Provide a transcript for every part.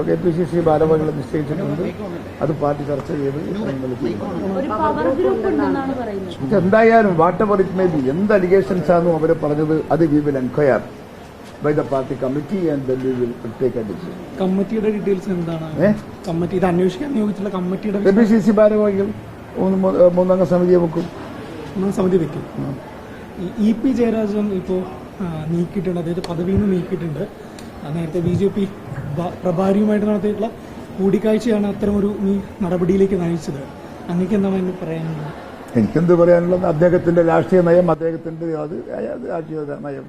KPCC ഭാരവാഹികളെ നിശ്ചയിച്ചിട്ടുണ്ട്. അത് പാർട്ടി ചർച്ച ചെയ്ത് എന്തായാലും വാട്ടെവർ ഇറ്റ് മേ ബി, എന്ത് അലിഗേഷൻസ് ആണെന്നും അവർ പറഞ്ഞത് അത് we will enquire by the party committee and then we will take a decision. കമ്മിറ്റിയുടെ ഡീറ്റെയിൽസ് എന്താണ്? കമ്മിറ്റി ഇത് അന്വേഷിക്കാൻ നിയോഗിച്ചിട്ടുള്ള കമ്മിറ്റിയുടെ KPCC ഭാരവാഹികൾ 3 അംഗ സമിതിയെ വെക്കും. സമിതി വെക്കും. EP ജയരാജൻ ഇപ്പോൾ നീക്കിയിട്ടുണ്ട്, അതായത് പദവിയിൽ നിന്ന് നീക്കിയിട്ടുണ്ട്. നേരത്തെ BJP പ്രഭാരിയുമായിട്ട് നടത്തിയിട്ടുള്ള കൂടിക്കാഴ്ചയാണ് അത്തരമൊരു നടപടിയിലേക്ക് നയിച്ചത്. അങ്ങനെയൊക്കെ എന്താണ് പറയാനുള്ളത്? എനിക്കെന്ത് പറയാനുള്ളത്? അദ്ദേഹത്തിന്റെ രാഷ്ട്രീയ നയം, അദ്ദേഹത്തിന്റെ രാഷ്ട്രീയ നയം,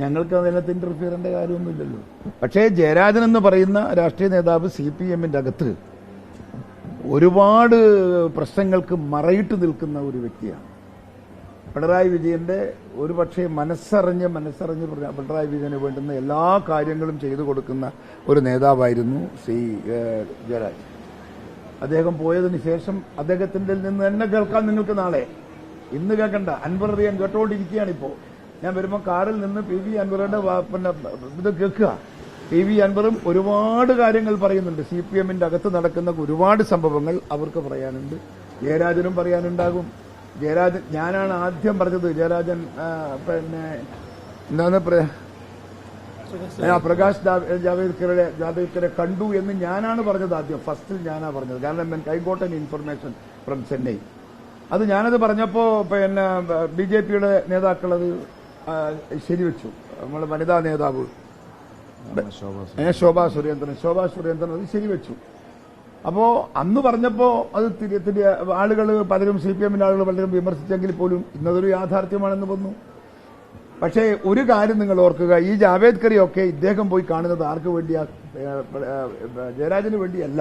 ഞങ്ങൾക്ക് അതിനകത്ത് ഇന്റർഫിയർ ചെയ്യേണ്ട കാര്യമൊന്നുമില്ലല്ലോ. പക്ഷേ ജയരാജൻ എന്ന് പറയുന്ന രാഷ്ട്രീയ നേതാവ് CPM-ന്റെ അകത്ത് ഒരുപാട് പ്രശ്നങ്ങൾക്ക് മറയിട്ട് നിൽക്കുന്ന ഒരു വ്യക്തിയാണ്. പിണറായി വിജയന്റെ ഒരുപക്ഷെ മനസ്സറിഞ്ഞ് പിണറായി വിജയന് വേണ്ടുന്ന എല്ലാ കാര്യങ്ങളും ചെയ്തു കൊടുക്കുന്ന ഒരു നേതാവായിരുന്നു ജയരാജൻ. അദ്ദേഹം പോയതിന് ശേഷം അദ്ദേഹത്തിന്റെ നിന്ന് തന്നെ കേൾക്കാൻ നിങ്ങൾക്ക് നാളെ, ഇന്ന് കേൾക്കണ്ട, അൻവർ ഞാൻ കേട്ടോണ്ടിരിക്കുകയാണിപ്പോ. ഞാൻ വരുമ്പോൾ കാറിൽ നിന്ന് PV അൻവറുടെ ഇത് കേൾക്കുക. PV അൻവറും ഒരുപാട് കാര്യങ്ങൾ പറയുന്നുണ്ട്. CPM-ന്റെ അകത്ത് നടക്കുന്ന ഒരുപാട് സംഭവങ്ങൾ അവർക്ക് പറയാനുണ്ട്. ജയരാജനും പറയാനുണ്ടാകും. ജയരാജൻ, ഞാനാണ് ആദ്യം പറഞ്ഞത്, ജയരാജൻ എന്താണ് പ്രകാശ് ജാവദേക്കറെ കണ്ടു എന്ന് ഞാനാണ് പറഞ്ഞത് ആദ്യം. ഫസ്റ്റിൽ ഞാനാ പറഞ്ഞത്. കാരണം I got an information from Chennai. അത് ഞാനത് പറഞ്ഞപ്പോ BJP-യുടെ നേതാക്കൾ അത് ശരിവെച്ചു. നമ്മളെ വനിതാ നേതാവ് ശോഭാ സുരേന്ദ്രൻ അത് ശരിവെച്ചു. അപ്പോ അന്ന് പറഞ്ഞപ്പോ അത് ആളുകൾ പലരും CPM-ന്റെ ആളുകൾ പലരും വിമർശിച്ചെങ്കിൽ പോലും ഇന്നതൊരു യാഥാർത്ഥ്യമാണെന്ന് വന്നു. പക്ഷേ ഒരു കാര്യം നിങ്ങൾ ഓർക്കുക, ഈ ജാവേദ്കറിയൊക്കെ ഇദ്ദേഹം പോയി കാണുന്നത് ആർക്ക് വേണ്ടിയാ? ജയരാജന് വേണ്ടിയല്ല.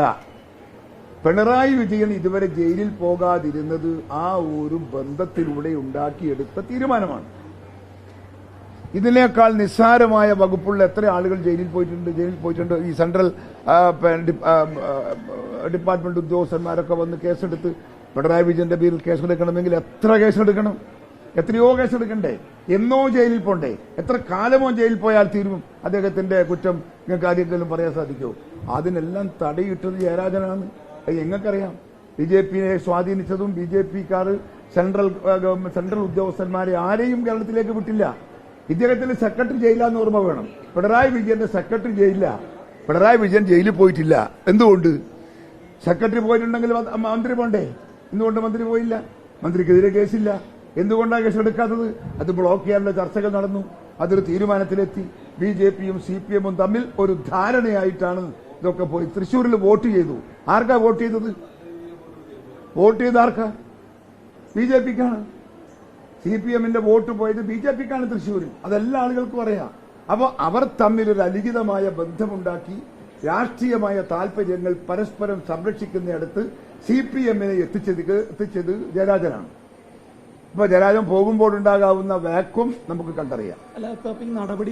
പിണറായി വിജയൻ ഇതുവരെ ജയിലിൽ പോകാതിരുന്നത് ആ ഒരു ബന്ധത്തിലൂടെ ഉണ്ടാക്കിയെടുത്ത തീരുമാനമാണ്. ഇതിനേക്കാൾ നിസ്സാരമായ വകുപ്പുള്ള എത്ര ആളുകൾ ജയിലിൽ പോയിട്ടുണ്ട്. ഈ സെൻട്രൽ ഡിപ്പാർട്ട്മെന്റ് ഉദ്യോഗസ്ഥന്മാരൊക്കെ വന്ന് കേസെടുത്ത് പിണറായി വിജയന്റെ പേരിൽ കേസെടുക്കണമെങ്കിൽ എത്ര കേസെടുക്കണം? എത്രയോ കേസെടുക്കണ്ടേ? എന്നോ ജയിലിൽ പോണ്ടേ? എത്ര കാലമോ ജയിലിൽ പോയാൽ തീരും അദ്ദേഹത്തിന്റെ കുറ്റം? നിങ്ങൾക്ക് ആരെങ്കിലും പറയാൻ സാധിക്കുമോ? അതിനെല്ലാം തടയിട്ടത് ജയരാജനാണ്. അത് ഞങ്ങൾക്കറിയാം. BJP-യെ സ്വാധീനിച്ചതും BJP-ക്കാർ സെൻട്രൽ ഉദ്യോഗസ്ഥന്മാരെ ആരെയും കേരളത്തിലേക്ക് വിട്ടില്ല. ഇദ്ദേഹത്തിന്റെ സെക്രട്ടറി ജയിലിലാന്ന് ഓർമ്മ വേണം. പിണറായി വിജയന്റെ സെക്രട്ടറി ജയിലില്ല. പിണറായി വിജയൻ ജയിലിൽ പോയിട്ടില്ല. എന്തുകൊണ്ട്? സെക്രട്ടറി പോയിട്ടുണ്ടെങ്കിൽ മന്ത്രി പോണ്ടേ? എന്തുകൊണ്ട് മന്ത്രി പോയില്ല? മന്ത്രിക്കെതിരെ കേസില്ല. എന്തുകൊണ്ടാണ് കേസെടുക്കാത്തത്? അത് ബ്ലോക്ക് ചെയ്യാനുള്ള ചർച്ചകൾ നടന്നു. അതൊരു തീരുമാനത്തിലെത്തി. BJP-യും CPM-ഉം തമ്മിൽ ഒരു ധാരണയായിട്ടാണ് ഇതൊക്കെ പോയി. തൃശ്ശൂരിൽ വോട്ട് ചെയ്തു. ആർക്കാ വോട്ട് ചെയ്തത്? വോട്ട് ചെയ്ത് ആർക്കാ? BJP-ക്കാണ്. CPM-ന്റെ വോട്ട് പോയത് BJP-ക്കാണ് തൃശ്ശൂരിൽ. അതെല്ലാ ആളുകൾക്കും അറിയാം. അപ്പോൾ അവർ തമ്മിലൊരു അലിഖിതമായ ബന്ധമുണ്ടാക്കി രാഷ്ട്രീയമായ താൽപര്യങ്ങൾ പരസ്പരം സംരക്ഷിക്കുന്നിടത്ത് CPM-നെ എത്തിച്ചത് ജയരാജനാണ്. ഇപ്പൊ ജയരാജൻ പോകുമ്പോഴുണ്ടാകാവുന്ന വാക്വം നമുക്ക് കണ്ടറിയാം. നടപടി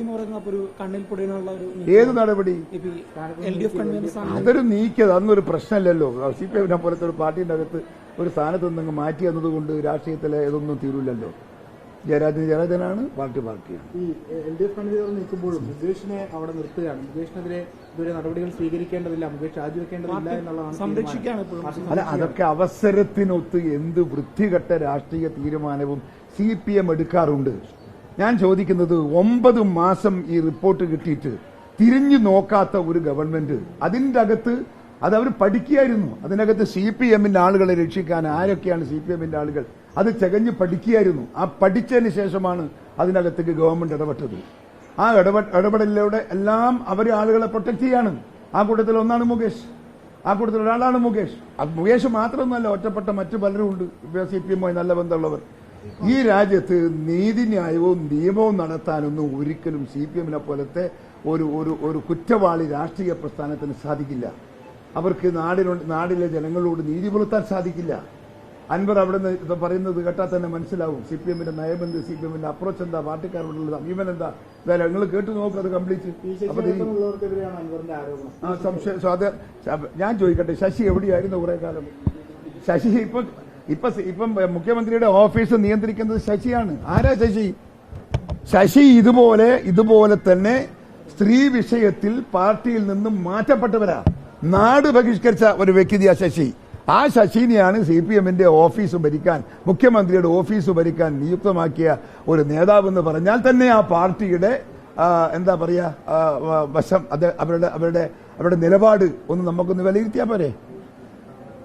ഏത് നടപടി? അതൊരു നീക്കിയത് അന്നൊരു പ്രശ്നമല്ലല്ലോ. CPM-നെ പോലത്തെ ഒരു പാർട്ടിന്റെ അകത്ത് ഒരു സ്ഥാനത്ത് നിന്ന് മാറ്റി എന്നതുകൊണ്ട് രാഷ്ട്രീയത്തിലെ ഇതൊന്നും തീരൂലല്ലോ. ജയരാജനാണ്, പാർട്ടിയാണ്. ഈ LDF കൺവീനർ നീക്കുമ്പോഴും മുകേഷിനെ അവിടെ നിർത്തുകയാണ്. മുകേഷിനെതിരെ ഇതുവരെ നടപടികൾ സ്വീകരിക്കേണ്ടതില്ല, മുകേഷ് രാജിവെക്കേണ്ടതില്ല എന്നുള്ളതാണ്. അല്ല, അതൊക്കെ അവസരത്തിനൊത്ത് എന്ത് വൃത്തികെട്ട രാഷ്ട്രീയ തീരുമാനവും CPM എടുക്കാറുണ്ട്. ഞാൻ ചോദിക്കുന്നത്, 9 മാസം ഈ റിപ്പോർട്ട് കിട്ടിയിട്ട് തിരിഞ്ഞു നോക്കാത്ത ഒരു ഗവൺമെന്റ്, അതിന്റെ അകത്ത് അതവർ പഠിക്കുകയായിരുന്നു. അതിനകത്ത് CPM-ന്റെ ആളുകളെ രക്ഷിക്കാൻ ആരൊക്കെയാണ് CPM-ന്റെ ആളുകൾ, അത് ചകഞ്ഞ് പഠിക്കുകയായിരുന്നു. ആ പഠിച്ചതിന് ശേഷമാണ് അതിനകത്തേക്ക് ഗവൺമെന്റ് ഇടപെട്ടത്. ആ ഇടപെടലിലൂടെ എല്ലാം അവർ ആളുകളെ പ്രൊട്ടക്ട് ചെയ്യാണ്. ആ കൂട്ടത്തിൽ ഒന്നാണ് മുകേഷ്. ആ കൂട്ടത്തിൽ ഒരാളാണ് മുകേഷ്. മുകേഷ് മാത്രമൊന്നുമല്ല, ഒറ്റപ്പെട്ട മറ്റു പലരും ഉണ്ട് CPM-മായി നല്ല ബന്ധമുള്ളവർ. ഈ രാജ്യത്ത് നീതിന്യായവും നിയമവും നടത്താനൊന്നും ഒരിക്കലും CPM-നെ പോലത്തെ ഒരു കുറ്റവാളി രാഷ്ട്രീയ പ്രസ്ഥാനത്തിന് സാധിക്കില്ല. അവർക്ക് നാടിലെ ജനങ്ങളോട് നീതി പുലർത്താൻ സാധിക്കില്ല. അൻവർ അവിടെ നിന്ന് പറയുന്നത് കേട്ടാൽ തന്നെ മനസ്സിലാവും CPM-ന്റെ നയമെന്ത്, CPM-ന്റെ അപ്രോച്ച് എന്താ, പാർട്ടിക്കാരോടുള്ള സമീപനം എന്താ. നിങ്ങൾ കേട്ടു നോക്കുക അത് കംപ്ലീറ്റ്. ഞാൻ ചോദിക്കട്ടെ, ശശി എവിടെയായിരുന്നു കുറെ കാലം? ശശി ഇപ്പം മുഖ്യമന്ത്രിയുടെ ഓഫീസ് നിയന്ത്രിക്കുന്നത് ശശിയാണ്. ആരാ ശശി? ശശി ഇതുപോലെ തന്നെ സ്ത്രീ വിഷയത്തിൽ പാർട്ടിയിൽ നിന്നും മാറ്റപ്പെട്ടവരാ. നാട് ബഹിഷ്കരിച്ച ഒരു വ്യക്തിയാ ശശി. ആ ശശിനെയാണ് CPM-ന്റെ ഓഫീസ് ഭരിക്കാൻ, മുഖ്യമന്ത്രിയുടെ ഓഫീസ് ഭരിക്കാൻ നിയുക്തമാക്കിയ ഒരു നേതാവെന്ന് പറഞ്ഞാൽ തന്നെ ആ പാർട്ടിയുടെ എന്താ പറയാ വശം, അത് അവരുടെ നിലപാട് ഒന്ന് നമുക്കൊന്ന് വിലയിരുത്തിയാൽ പോരെ.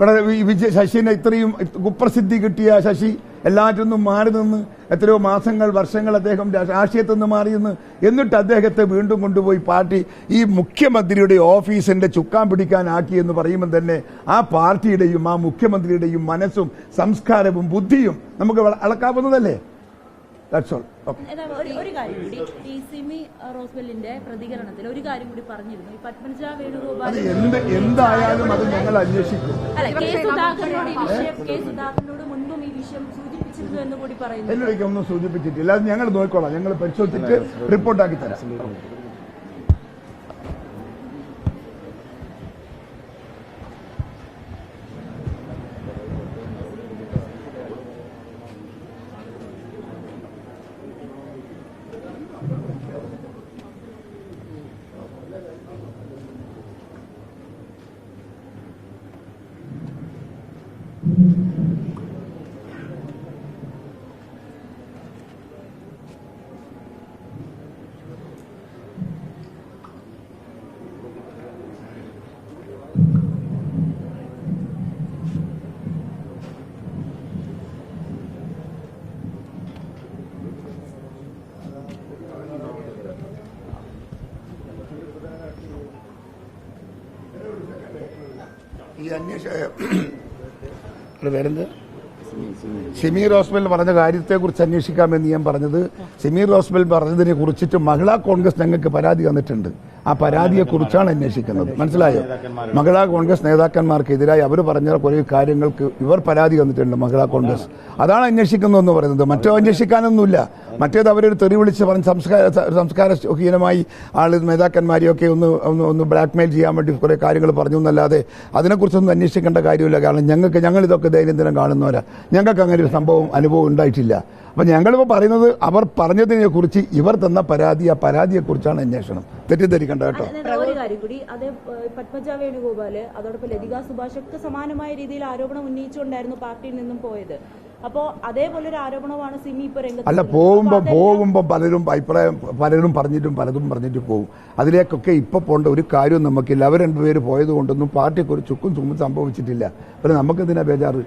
ഇവിടെ ശശിനെ ഇത്രയും കുപ്രസിദ്ധി കിട്ടിയ ശശി എല്ലാറ്റിൽ നിന്നും മാറി നിന്ന് എത്രയോ മാസങ്ങൾ വർഷങ്ങൾ അദ്ദേഹം രാഷ്ട്രീയത്തിൽ നിന്ന് മാറി നിന്ന്, എന്നിട്ട് അദ്ദേഹത്തെ വീണ്ടും കൊണ്ടുപോയി പാർട്ടി ഈ മുഖ്യമന്ത്രിയുടെ ഓഫീസിന്റെ ചുക്കാൻ പിടിക്കാനാക്കി എന്ന് പറയുമ്പോൾ തന്നെ ആ പാർട്ടിയുടെയും ആ മുഖ്യമന്ത്രിയുടെയും മനസ്സും സംസ്കാരവും ബുദ്ധിയും നമുക്ക് അളക്കാവുന്നതല്ലേ. That's all. ഒരു കാര്യം കൂടി, ഈ സിമി റോസ്വെല്ലിന്റെ പ്രതികരണത്തിൽ ഒരു കാര്യം കൂടി പറഞ്ഞിരുന്നു, ഈ പത്മജ വേണുഗോപാൽ എന്തായാലും അത് ഞങ്ങൾ അന്വേഷിക്കും. അല്ല, കെ സുധാകരനോട് മുൻപും ഈ വിഷയം സൂചിപ്പിച്ചിരുന്നു എന്ന് കൂടി പറയുന്നു. എന്നൊക്കെ ഒന്നും സൂചിപ്പിച്ചിട്ടില്ല. അത് ഞങ്ങൾ നോക്കിക്കോളാം, ഞങ്ങൾ പരിശോധിച്ചിട്ട് റിപ്പോർട്ടാക്കി തരാം. ഈ വേറെന്ത് സിമി റോസ്വെൽ പറഞ്ഞ കാര്യത്തെക്കുറിച്ച് അന്വേഷിക്കാമെന്ന് ഞാൻ പറഞ്ഞത്, സിമി റോസ്വെൽ പറഞ്ഞതിനെ കുറിച്ചിട്ട് മഹിളാ കോൺഗ്രസ് ഞങ്ങൾക്ക് പരാതി തന്നിട്ടുണ്ട്. ആ പരാതിയെക്കുറിച്ചാണ് അന്വേഷിക്കുന്നത്. മനസ്സിലായോ? മഹിളാ കോൺഗ്രസ് നേതാക്കന്മാർക്കെതിരായി അവർ പറഞ്ഞ കുറേ കാര്യങ്ങൾക്ക് ഇവർ പരാതി തന്നിട്ടുണ്ട് മഹിളാ കോൺഗ്രസ്. അതാണ് അന്വേഷിക്കുന്നതെന്ന് പറയുന്നത്. മറ്റോ അന്വേഷിക്കാനൊന്നുമില്ല. മറ്റേത് അവരൊരു തെറി വിളിച്ച് പറഞ്ഞ് സംസ്കാരഹീനമായി നേതാക്കന്മാരെയൊക്കെ ഒന്ന് ബ്ലാക്ക്മെയിൽ ചെയ്യാൻ വേണ്ടി കുറേ കാര്യങ്ങൾ പറഞ്ഞു എന്നല്ലാതെ അതിനെക്കുറിച്ചൊന്നും അന്വേഷിക്കേണ്ട കാര്യമില്ല. കാരണം ഞങ്ങളിതൊക്കെ ദൈനംദിനം കാണുന്നവരാ. ഞങ്ങൾക്ക് അങ്ങനെ ഒരു അനുഭവം ഉണ്ടായിട്ടില്ല. അപ്പം ഞങ്ങളിപ്പോൾ പറയുന്നത് അവർ പറഞ്ഞതിനെ കുറിച്ച് ഇവർ തന്ന പരാതി, ആ പരാതിയെക്കുറിച്ചാണ് അന്വേഷണം. തെറ്റിദ്ധരിക്കണ്ട കേട്ടോ. ഒരു കാര്യം കൂടി, അതേ പത്മജ വേണുഗോപാല് അതോടൊപ്പം ലതിക സുഭാഷ് ഒക്കെ സമാനമായ രീതിയിൽ ആരോപണം ഉന്നയിച്ചുകൊണ്ടായിരുന്നു പാർട്ടിയിൽ നിന്നും പോയത്. അപ്പോ അതേപോലെ ഒരു ആരോപണമാണ് സിമി ഇപ്പൊ രംഗത്ത്. അല്ല, പോകുമ്പോൾ പലരും പലതും പറഞ്ഞിട്ട് പോകും. അതിലേക്കൊക്കെ ഇപ്പൊ പോകേണ്ട ഒരു കാര്യവും നമുക്കില്ല. അവർ രണ്ടുപേര് പോയത് കൊണ്ടൊന്നും പാർട്ടിക്ക് ഒരു ചുക്കും സംഭവിച്ചിട്ടില്ല. പിന്നെ നമുക്കെന്തിനാ ബേജാറ്?